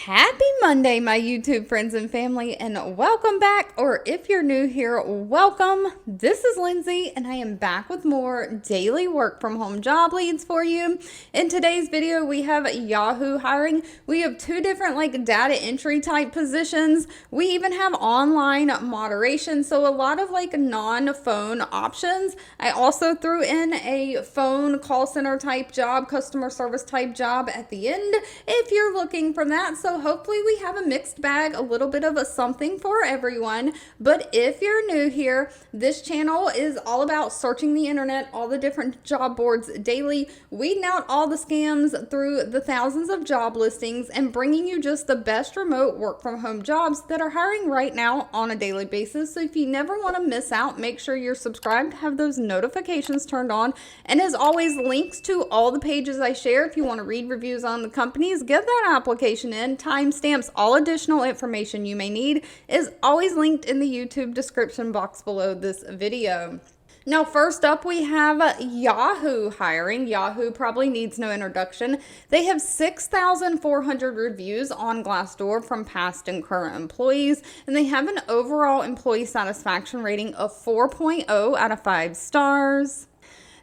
Happy Monday, my YouTube friends and family, and welcome back, or if you're new here, welcome. This is Lindsay, and I am back with more daily work from home job leads for you. In today's video, we have Yahoo hiring. We have two different data entry type positions. We even have online moderation, so a lot of non-phone options. I also threw in a phone call center type job, customer service type job at the end if you're looking for that. So hopefully we have a mixed bag, a little bit of something for everyone. But if you're new here, this channel is all about searching the internet, all the different job boards daily, weeding out all the scams through the thousands of job listings, and bringing you just the best remote work from home jobs that are hiring right now on a daily basis. So if you never want to miss out, make sure you're subscribed, have those notifications turned on. And as always, links to all the pages I share if you want to read reviews on the companies, get that application in. Timestamps, all additional information you may need is always linked in the YouTube description box below this video. Now, first up, we have Yahoo hiring. Yahoo probably needs no introduction. They have 6,400 reviews on Glassdoor from past and current employees, and they have an overall employee satisfaction rating of 4.0 out of 5 stars.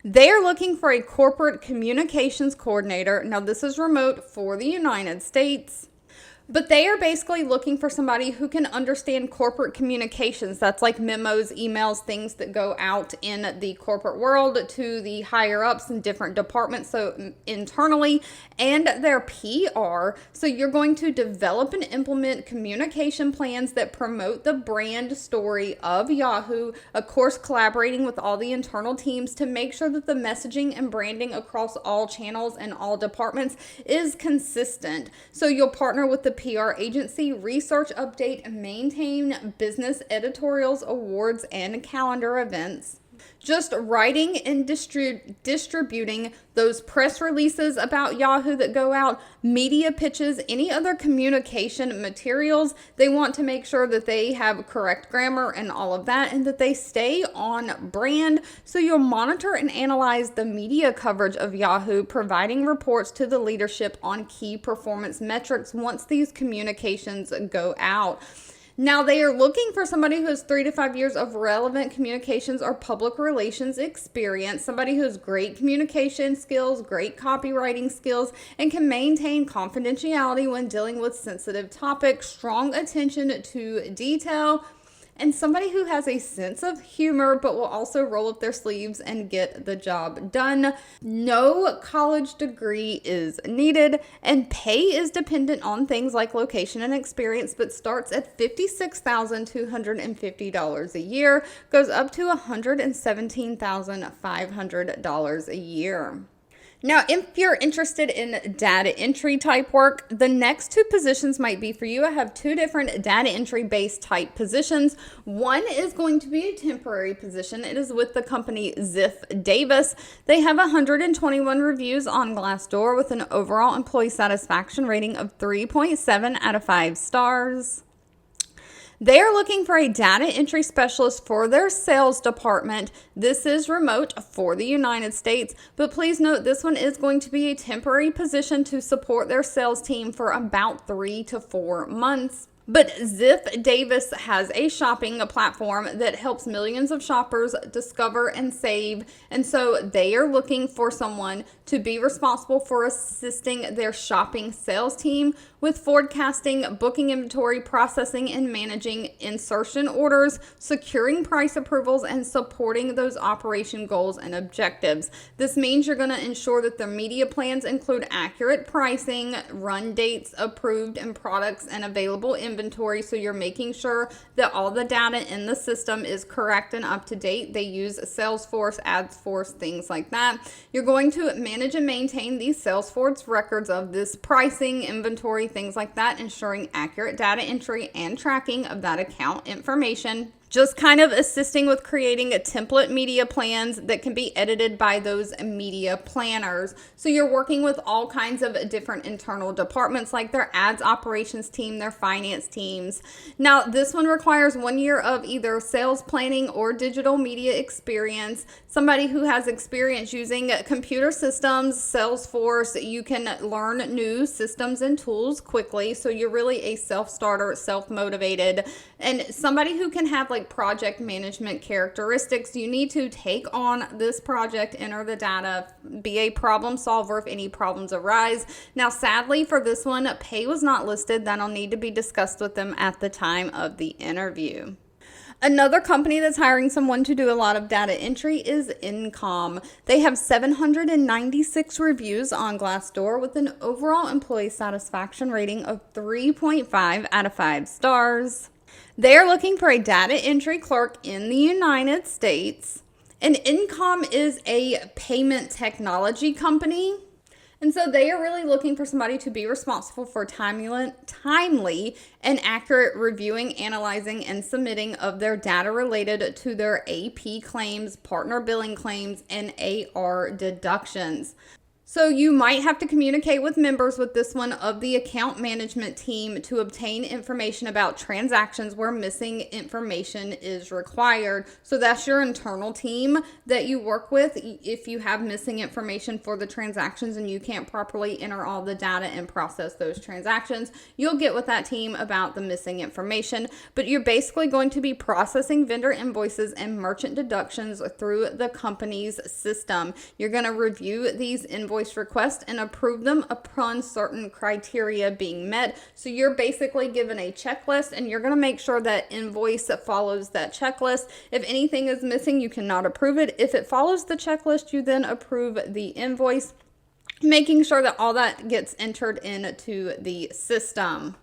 They are looking for a corporate communications coordinator. Now, this is remote for the United States. But they are basically looking for somebody who can understand corporate communications. That's like memos, emails, things that go out in the corporate world to the higher ups in different departments, so internally, and their PR. So you're going to develop and implement communication plans that promote the brand story of Yahoo, of course, collaborating with all the internal teams to make sure that the messaging and branding across all channels and all departments is consistent. So you'll partner with the PR agency, research, update, and maintain business editorials, awards, and calendar events. Just writing and distributing those press releases about Yahoo that go out, media pitches, any other communication materials. They want to make sure that they have correct grammar and all of that, and that they stay on brand. So you'll monitor and analyze the media coverage of Yahoo, providing reports to the leadership on key performance metrics once these communications go out. Now, they are looking for somebody who has 3 to 5 years of relevant communications or public relations experience, somebody who has great communication skills, great copywriting skills, and can maintain confidentiality when dealing with sensitive topics, strong attention to detail, and somebody who has a sense of humor but will also roll up their sleeves and get the job done. No college degree is needed, and pay is dependent on things like location and experience, but starts at $56,250 a year, goes up to $117,500 a year. Now, if you're interested in data entry type work, the next two positions might be for you. I have two different data entry based type positions. One is going to be a temporary position. It is with the company Ziff Davis. They have 121 reviews on Glassdoor with an overall employee satisfaction rating of 3.7 out of 5 stars. They are looking for a data entry specialist for their sales department. This is remote for the United States, but please note this one is going to be a temporary position to support their sales team for about 3 to 4 months. But Ziff Davis has a shopping platform that helps millions of shoppers discover and save. And so they are looking for someone to be responsible for assisting their shopping sales team with forecasting, booking inventory, processing and managing insertion orders, securing price approvals, and supporting those operation goals and objectives. This means you're going to ensure that their media plans include accurate pricing, run dates approved, and products and available inventory. So you're making sure that all the data in the system is correct and up to date. They use Salesforce, AdForce, things like that. You're going to manage and maintain these Salesforce records of this pricing, inventory, things like that, ensuring accurate data entry and tracking of that account information. just kind of assisting with creating a template media plans that can be edited by those media planners. So you're working with all kinds of different internal departments like their ads operations team, their finance teams. Now, this one requires 1 year of either sales planning or digital media experience, somebody who has experience using computer systems, Salesforce. You can learn new systems and tools quickly. So you're really a self-starter, self-motivated, and somebody who can have like project management characteristics. You need to take on this project, enter the data, be a problem solver if any problems arise. Now, sadly for this one, pay was not listed. That'll need to be discussed with them at the time of the interview. Another company that's hiring someone to do a lot of data entry is InComm. They have 796 reviews on Glassdoor with an overall employee satisfaction rating of 3.5 out of 5 stars. They are looking for a data entry clerk in the United States. And InComm is a payment technology company. And so they are really looking for somebody to be responsible for timely and accurate reviewing, analyzing, and submitting of their data related to their AP claims, partner billing claims, and AR deductions. So you might have to communicate with members with this one of the account management team to obtain information about transactions where missing information is required. So that's your internal team that you work with. If you have missing information for the transactions and you can't properly enter all the data and process those transactions, you'll get with that team about the missing information. But you're basically going to be processing vendor invoices and merchant deductions through the company's system. You're going to review these invoice request and approve them upon certain criteria being met. So you're basically given a checklist and you're going to make sure that invoice follows that checklist. If anything is missing, you cannot approve it. If it follows the checklist, you then approve the invoice, making sure that all that gets entered into the system.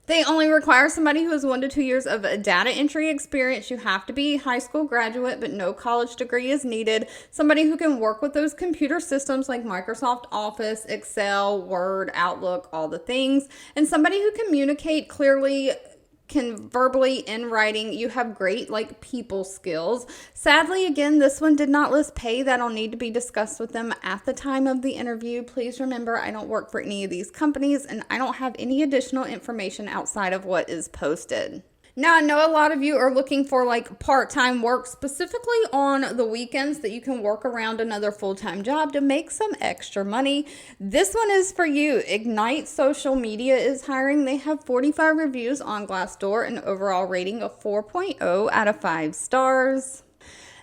They only require somebody who has 1 to 2 years of data entry experience. You have to be a high school graduate, but no college degree is needed. Somebody who can work with those computer systems like Microsoft Office, Excel, Word, Outlook, all the things. And somebody who communicate clearly, can verbally, in writing. You have great people skills. Sadly, again, this one did not list pay. That'll need to be discussed with them at the time of the interview. Please remember, I don't work for any of these companies and I don't have any additional information outside of what is posted. Now, I know a lot of you are looking for part-time work, specifically on the weekends, that you can work around another full-time job to make some extra money. This one is for you. Ignite Social Media is hiring. They have 45 reviews on Glassdoor, an overall rating of 4.0 out of 5 stars.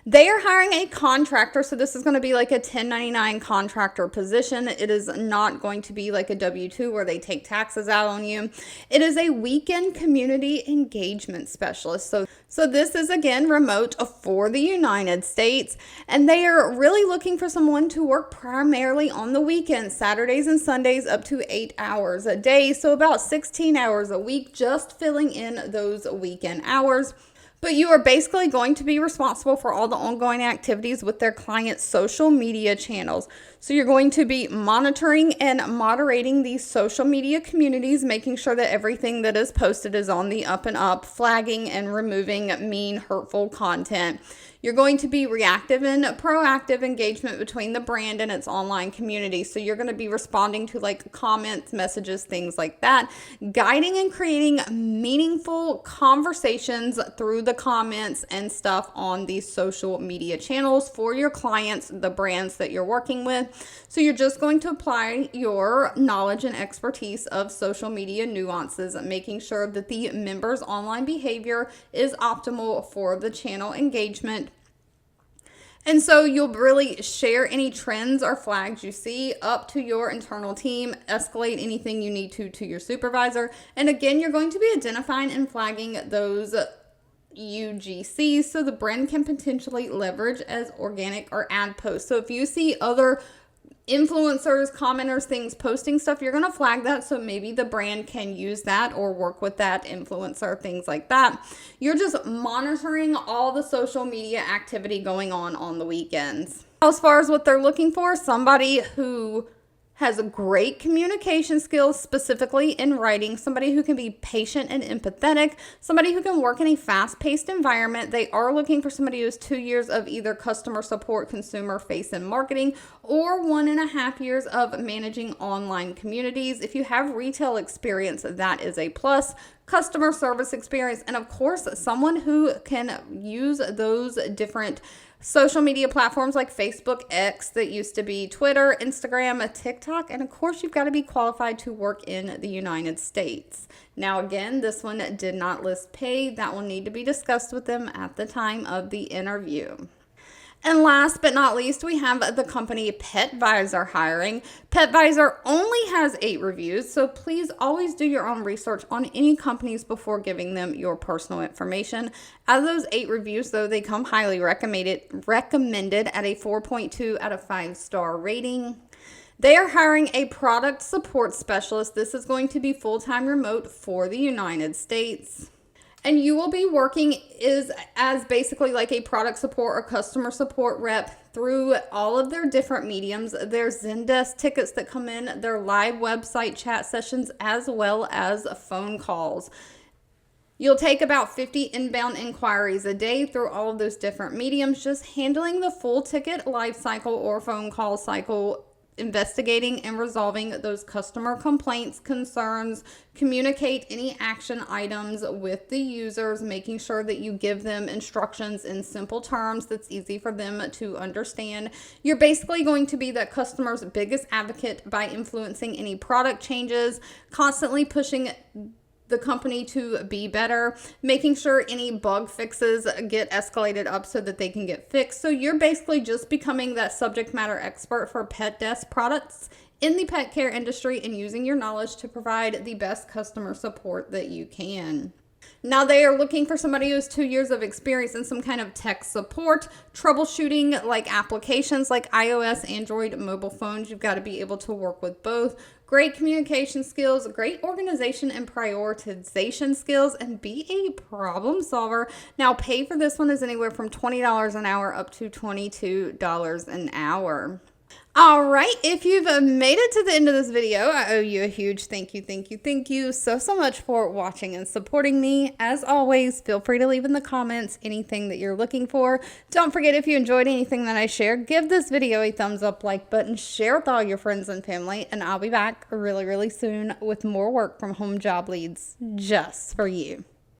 They are hiring a contractor, so this is going to be like a 1099 contractor position. It is not going to be like a W-2 where they take taxes out on you. It is a weekend community engagement specialist. So this is, again, remote for the United States, and they are really looking for someone to work primarily on the weekends, Saturdays and Sundays, up to 8 hours a day, so about 16 hours a week, just filling in those weekend hours. But you are basically going to be responsible for all the ongoing activities with their clients' social media channels. So you're going to be monitoring and moderating these social media communities, making sure that everything that is posted is on the up and up, flagging and removing mean, hurtful content. You're going to be reactive and proactive engagement between the brand and its online community. So you're going to be responding to comments, messages, things like that, guiding and creating meaningful conversations through the comments and stuff on these social media channels for your clients, the brands that you're working with. So you're just going to apply your knowledge and expertise of social media nuances, making sure that the members' online behavior is optimal for the channel engagement. And so you'll really share any trends or flags you see up to your internal team, escalate anything you need to your supervisor. And again, you're going to be identifying and flagging those UGCs so the brand can potentially leverage as organic or ad posts. So if you see other influencers, commenters, things posting stuff, you're going to flag that so maybe the brand can use that or work with that influencer, things like that. You're just monitoring all the social media activity going on the weekends. As far as what they're looking for, somebody who has great communication skills, specifically in writing, somebody who can be patient and empathetic, somebody who can work in a fast-paced environment. They are looking for somebody who has 2 years of either customer support, consumer facing marketing, or 1.5 years of managing online communities. If you have retail experience, that is a plus. Customer service experience, and of course, someone who can use those different social media platforms like Facebook, X, that used to be Twitter, Instagram, TikTok, and of course, you've got to be qualified to work in the United States. Now, again, this one did not list pay. That will need to be discussed with them at the time of the interview. And last but not least, we have the company PetVisor hiring. PetVisor only has 8 reviews, so please always do your own research on any companies before giving them your personal information. Out of those 8 reviews, though, they come highly recommended at a 4.2 out of 5-star rating. They are hiring a product support specialist. This is going to be full-time remote for the United States. And you will be working as basically like a product support or customer support rep through all of their different mediums. There's Zendesk tickets that come in, their live website chat sessions, as well as phone calls. You'll take about 50 inbound inquiries a day through all of those different mediums, just handling the full ticket life cycle or phone call cycle, investigating and resolving those customer complaints, concerns, communicate any action items with the users, making sure that you give them instructions in simple terms that's easy for them to understand. You're basically going to be that customer's biggest advocate by influencing any product changes, constantly pushing the company to be better, making sure any bug fixes get escalated up so that they can get fixed. So you're basically just becoming that subject matter expert for pet desk products in the pet care industry and using your knowledge to provide the best customer support that you can. Now, they are looking for somebody who has 2 years of experience in some kind of tech support, troubleshooting like applications like iOS, Android, mobile phones. You've got to be able to work with both. Great communication skills, great organization and prioritization skills, and be a problem solver. Now, pay for this one is anywhere from $20 an hour up to $22 an hour. All right, if you've made it to the end of this video, I owe you a huge thank you so much for watching and supporting me. As always, feel free to leave in the comments anything that you're looking for. Don't forget, if you enjoyed anything that I shared, give this video a thumbs up, like button, share with all your friends and family, and I'll be back really soon with more work from home job leads just for you.